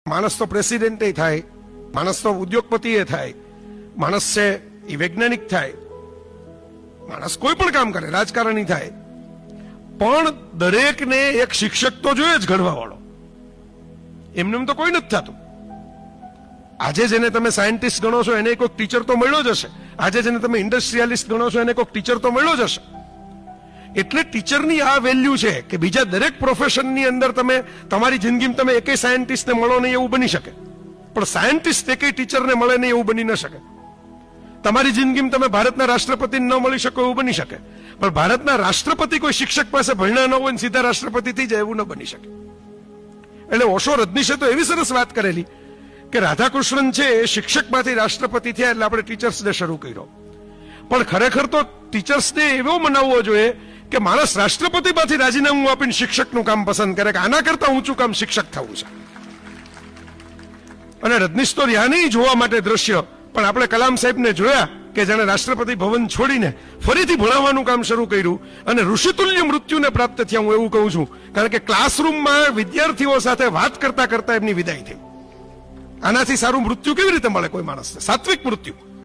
માણસ તો પ્રેસિડેન્ટ થાય, માણસ તો ઉદ્યોગપતિ થાય, માણસ છે એ વૈજ્ઞાનિક થાય, માણસ કોઈ પણ કામ કરે, રાજકારણી થાય, પણ દરેકને એક શિક્ષક તો જોઈએ જ ઘડવા વાળો. એમને તો કોઈ નથી થતું. આજે જેને તમે સાયન્ટિસ્ટ ગણો છો એને કોઈક ટીચર તો મળ્યો જ હશે. આજે જેને તમે ઇન્ડસ્ટ્રીયાલિસ્ટ ગણો છો એને કોઈક ટીચર તો મળ્યો જ હશે. એટલે ટીચરની આ વેલ્યુ છે કે બીજા દરેક પ્રોફેશનની અંદર તમે તમારી જિંદગીમાં તમે એકેય સાયન્ટિસ્ટને મળો નહીં એવું બની શકે, પણ સાયન્ટિસ્ટ એકેય ટીચરને મળે નહીં એવું બની ન શકે. તમારી જિંદગીમાં તમે ભારતના રાષ્ટ્રપતિને ન મળી શકો એવું બની શકે, પણ ભારતના રાષ્ટ્રપતિ કોઈ શિક્ષક પાસે ભણ્યા ન હોય ને સીધા રાષ્ટ્રપતિ થઈ જાય એવું ન બની શકે. એટલે ઓશો રજનીશે તો એવી સરસ વાત કરેલી કે રાધાકૃષ્ણન છે એ શિક્ષકમાંથી રાષ્ટ્રપતિ થયા એટલે આપણે ટીચર્સ ડે શરૂ કર્યો. પણ ખરેખર તો ટીચર્સ ડે એવો મનાવવો જોઈએ કે માણસ રાષ્ટ્રપતિમાંથી રાજીનામું આપીને શિક્ષકનું કામ પસંદ કરે કે આના કરતા ઊંચું કામ શિક્ષક થવું છે. અને રજનીશ તો રહ્યા નહીં જોવા માટે દ્રશ્ય, પણ આપણે કલામ સાહેબને જોયા કે જેણે રાષ્ટ્રપતિ ભવન છોડીને ફરીથી ભણાવવાનું કામ શરૂ કર્યું અને ઋષિતુલ્ય મૃત્યુને પ્રાપ્ત થયા. હું એવું કહું છું કારણ કે ક્લાસરૂમમાં વિદ્યાર્થીઓ સાથે વાત કરતા કરતા એમની વિદાય થઈ. આનાથી સારું મૃત્યુ કેવી રીતે મળે કોઈ માણસને? સાત્વિક મૃત્યુ.